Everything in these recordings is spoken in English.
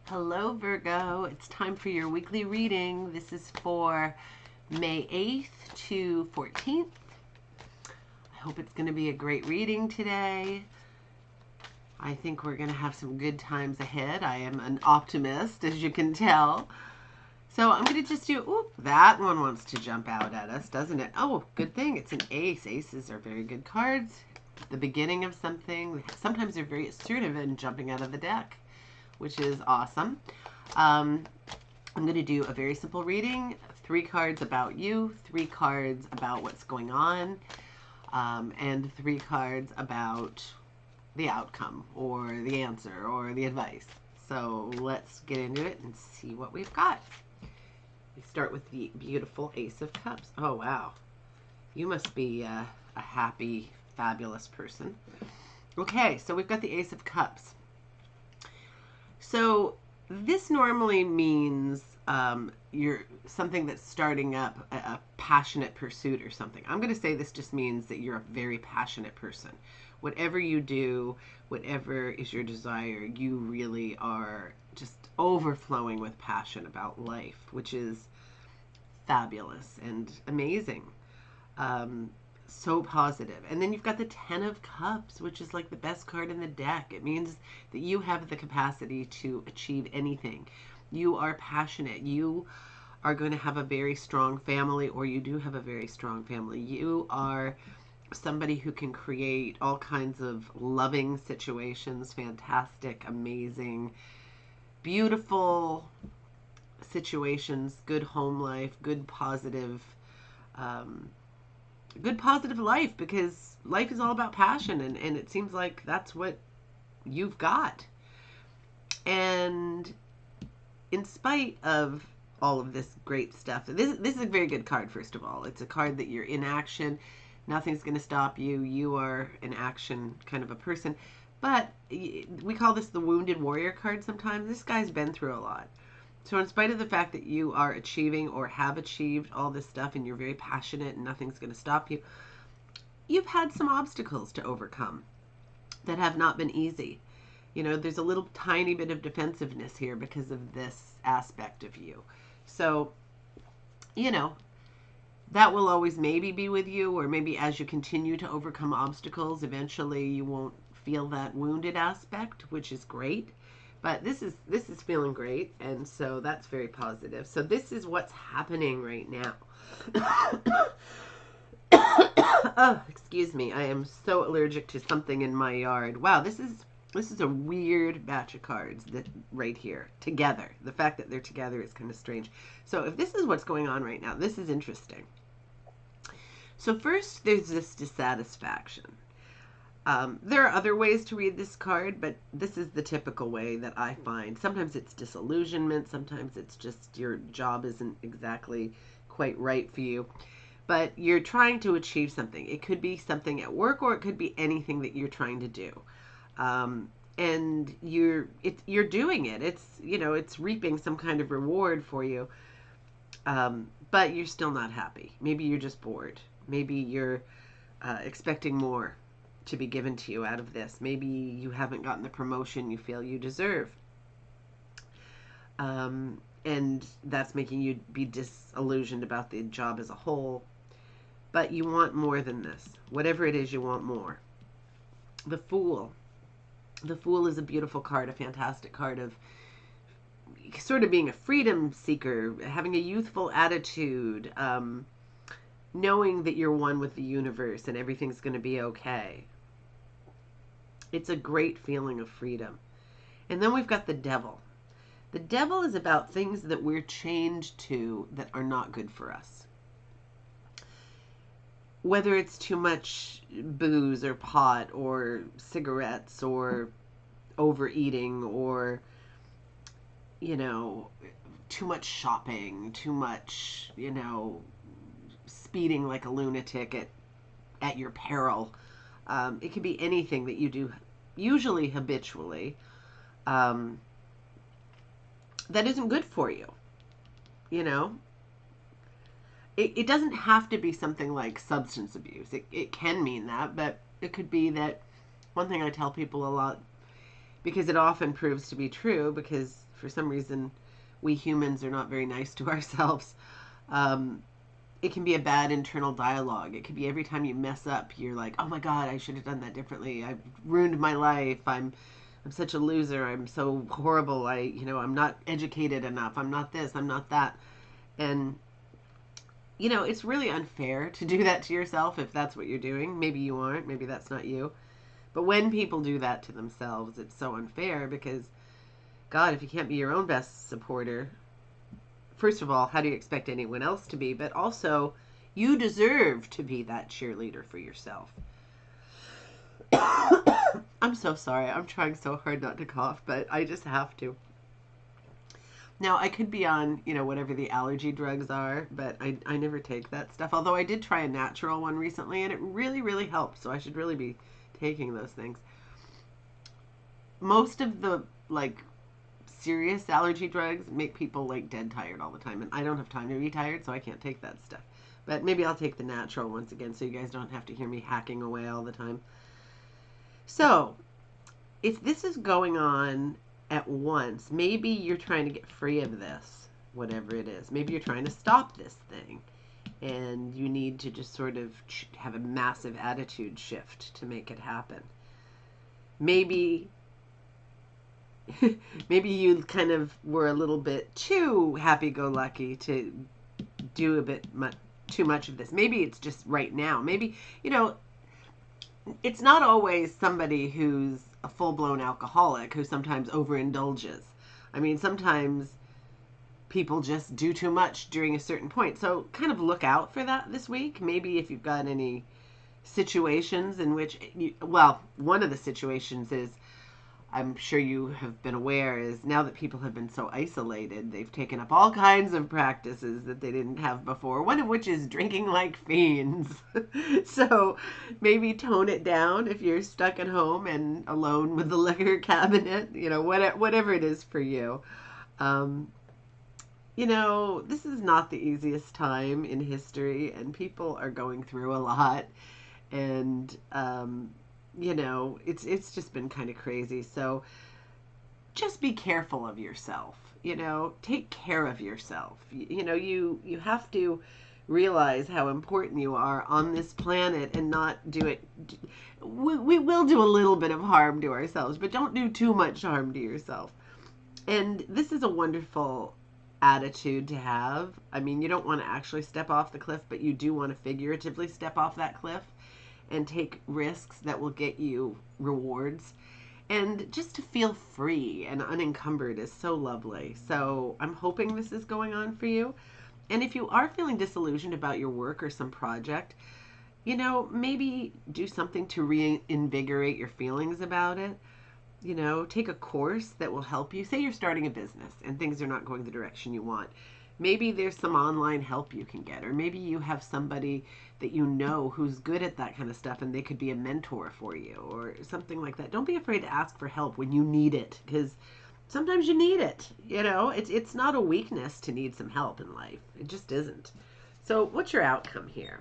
Hello, Virgo. It's time for your weekly reading. This is for May 8th to 14th. I hope it's going to be a great reading today. I think we're going to have some good times ahead. I am an optimist, as you can tell. So I'm going to just do, that one wants to jump out at us, doesn't it? Oh, good thing. It's an ace. Aces are very good cards. The beginning of something. Sometimes they're very assertive in jumping out of the deck, which is awesome. I'm going to do a very simple reading. 3 cards about you, 3 cards about what's going on, and 3 cards about the outcome or the answer or the advice. So let's get into it and see what we've got. We start with the beautiful Ace of Cups. Oh, wow. You must be a happy, fabulous person. Okay, so we've got the Ace of Cups. So this normally means you're something that's starting up a passionate pursuit or something. I'm going to say this just means that you're a very passionate person. Whatever you do, whatever is your desire, you really are just overflowing with passion about life, which is fabulous and amazing. So positive. And then you've got the 10 of Cups, which is like the best card in the deck. It means that you have the capacity to achieve anything. You are passionate. You are going to have a very strong family, or you do have a very strong family. You are somebody who can create all kinds of loving situations, fantastic, amazing, beautiful situations, good home life, good positive life, because life is all about passion, and it seems like that's what you've got. And in spite of all of this great stuff, this is a very good card. First of all, it's a card that you're in action. Nothing's going to stop you. You are an action kind of a person. But we call this the wounded warrior card sometimes. This guy's been through a lot. So in spite of the fact that you are achieving or have achieved all this stuff and you're very passionate and nothing's going to stop you, you've had some obstacles to overcome that have not been easy. You know, there's a little tiny bit of defensiveness here because of this aspect of you. So, you know, that will always maybe be with you, or maybe as you continue to overcome obstacles, eventually you won't feel that wounded aspect, which is great. But this is feeling great, and so that's very positive. So this is what's happening right now. Oh, excuse me. I am so allergic to something in my yard. Wow, this is a weird batch of cards that right here together. The fact that they're together is kind of strange. So if this is what's going on right now, this is interesting. So first, there's this dissatisfaction. There are other ways to read this card, but this is the typical way that I find. Sometimes it's disillusionment. Sometimes it's just your job isn't exactly quite right for you. But you're trying to achieve something. It could be something at work, or it could be anything that you're trying to do. And you're doing it. It's reaping some kind of reward for you. But you're still not happy. Maybe you're just bored. Maybe you're expecting more to be given to you out of this. Maybe you haven't gotten the promotion you feel you deserve. And that's making you be disillusioned about the job as a whole. But you want more than this. Whatever it is, you want more. The Fool. The Fool is a beautiful card, a fantastic card of sort of being a freedom seeker, having a youthful attitude, knowing that you're one with the universe and everything's going to be okay. It's a great feeling of freedom. And then we've got the Devil. The Devil is about things that we're chained to that are not good for us. Whether it's too much booze or pot or cigarettes or overeating or, too much shopping, too much, speeding like a lunatic at your peril. It could be anything that you do, usually habitually, that isn't good for you. It doesn't have to be something like substance abuse. It can mean that, but it could be that one thing I tell people a lot, because it often proves to be true, because For some reason, we humans are not very nice to ourselves. Um, it can be a bad internal dialogue. It could be every time you mess up, you're like, oh my God, I should have done that differently. I've ruined my life. I'm such a loser. I'm so horrible. I'm not educated enough. I'm not this. I'm not that. And, it's really unfair to do that to yourself if that's what you're doing. Maybe you aren't. Maybe that's not you. But when people do that to themselves, it's so unfair because, God, if you can't be your own best supporter, first of all, how do you expect anyone else to be? But also, you deserve to be that cheerleader for yourself. I'm so sorry. I'm trying so hard not to cough, but I just have to. Now, I could be on, whatever the allergy drugs are, but I never take that stuff. Although I did try a natural one recently, and it really, really helped. So I should really be taking those things. Most of the, serious allergy drugs make people, dead tired all the time. And I don't have time to be tired, so I can't take that stuff. But maybe I'll take the natural once again so you guys don't have to hear me hacking away all the time. So, if this is going on at once, maybe you're trying to get free of this, whatever it is. Maybe you're trying to stop this thing, and you need to just sort of have a massive attitude shift to make it happen. Maybe maybe you kind of were a little bit too happy-go-lucky to do a bit too much of this. Maybe it's just right now. Maybe, it's not always somebody who's a full-blown alcoholic who sometimes overindulges. I mean, sometimes people just do too much during a certain point. So kind of look out for that this week. Maybe if you've got any situations in which, one of the situations is, I'm sure you have been aware, is now that people have been so isolated, they've taken up all kinds of practices that they didn't have before, one of which is drinking like fiends. So maybe tone it down if you're stuck at home and alone with the liquor cabinet, whatever it is for you. This is not the easiest time in history, and people are going through a lot. And, it's just been kind of crazy. So just be careful of yourself, take care of yourself. You have to realize how important you are on this planet and not do it. We will do a little bit of harm to ourselves, but don't do too much harm to yourself. And this is a wonderful attitude to have. I mean, you don't want to actually step off the cliff, but you do want to figuratively step off that cliff and take risks that will get you rewards. And just to feel free and unencumbered is so lovely. So I'm hoping this is going on for you. And if you are feeling disillusioned about your work or some project, maybe do something to reinvigorate your feelings about it. Take a course that will help you. Say you're starting a business and things are not going the direction you want. Maybe there's some online help you can get, or maybe you have somebody that who's good at that kind of stuff and they could be a mentor for you or something like that. Don't be afraid to ask for help when you need it, because sometimes you need it. It's not a weakness to need some help in life. It just isn't. So what's your outcome here?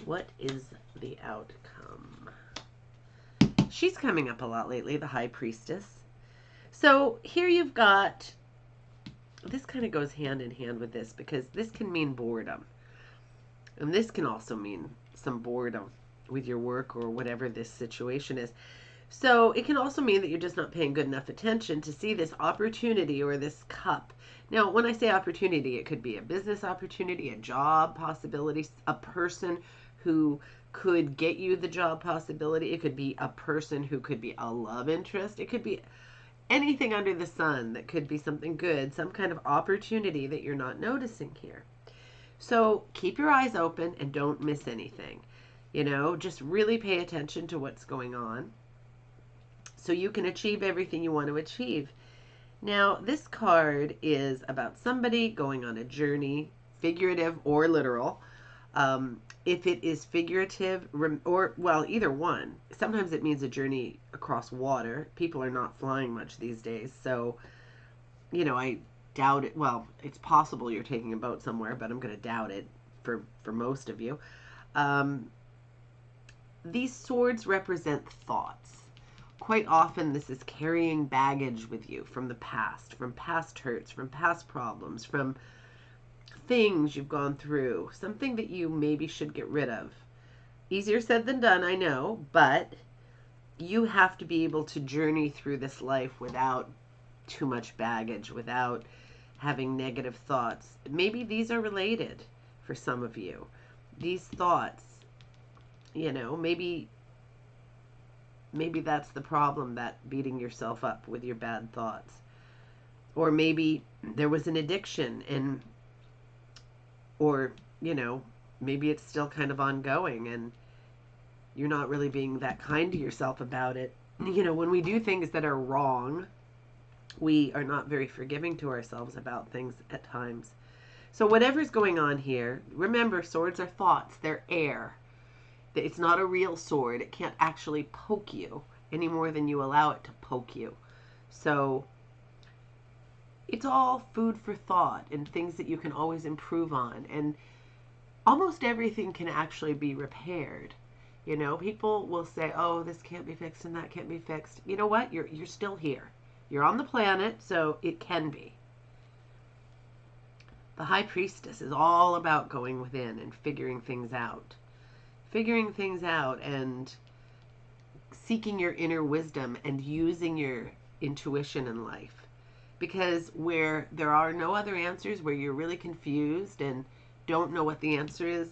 What is the outcome? She's coming up a lot lately, the High Priestess. So here you've got, this kind of goes hand in hand with this, because this can mean boredom. And this can also mean some boredom with your work or whatever this situation is. So it can also mean that you're just not paying good enough attention to see this opportunity or this cup. Now, when I say opportunity, it could be a business opportunity, a job possibility, a person who could get you the job possibility. It could be a person who could be a love interest. It could be anything under the sun that could be something good, some kind of opportunity that you're not noticing here. So keep your eyes open and don't miss anything. Just really pay attention to what's going on so you can achieve everything you want to achieve. Now, this card is about somebody going on a journey, figurative or literal. If it is figurative, or, either one, sometimes it means a journey across water. People are not flying much these days, so, I doubt it. Well, it's possible you're taking a boat somewhere, but I'm going to doubt it for most of you. These swords represent thoughts. quite often this is carrying baggage with you from the past, from past hurts, from past problems, from things you've gone through, something that you maybe should get rid of. Easier said than done, I know, but you have to be able to journey through this life without too much baggage, without having negative thoughts. Maybe these are related for some of you. These thoughts, maybe that's the problem, that beating yourself up with your bad thoughts. Or maybe there was an addiction or, maybe it's still kind of ongoing and you're not really being that kind to yourself about it. When we do things that are wrong, we are not very forgiving to ourselves about things at times. So whatever's going on here, remember, swords are thoughts, they're air. It's not a real sword. It can't actually poke you any more than you allow it to poke you. So it's all food for thought and things that you can always improve on. And almost everything can actually be repaired. People will say, oh, this can't be fixed and that can't be fixed. You know what? You're still here. You're on the planet, so it can be. The High Priestess is all about going within and figuring things out. Figuring things out and seeking your inner wisdom and using your intuition in life. Because where there are no other answers, where you're really confused and don't know what the answer is,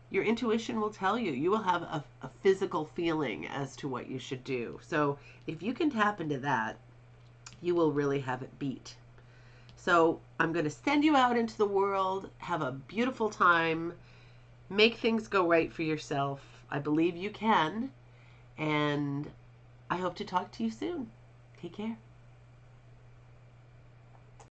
your intuition will tell you. You will have a physical feeling as to what you should do. So if you can tap into that, you will really have it beat. So I'm going to send you out into the world. Have a beautiful time. Make things go right for yourself. I believe you can. And I hope to talk to you soon. Take care.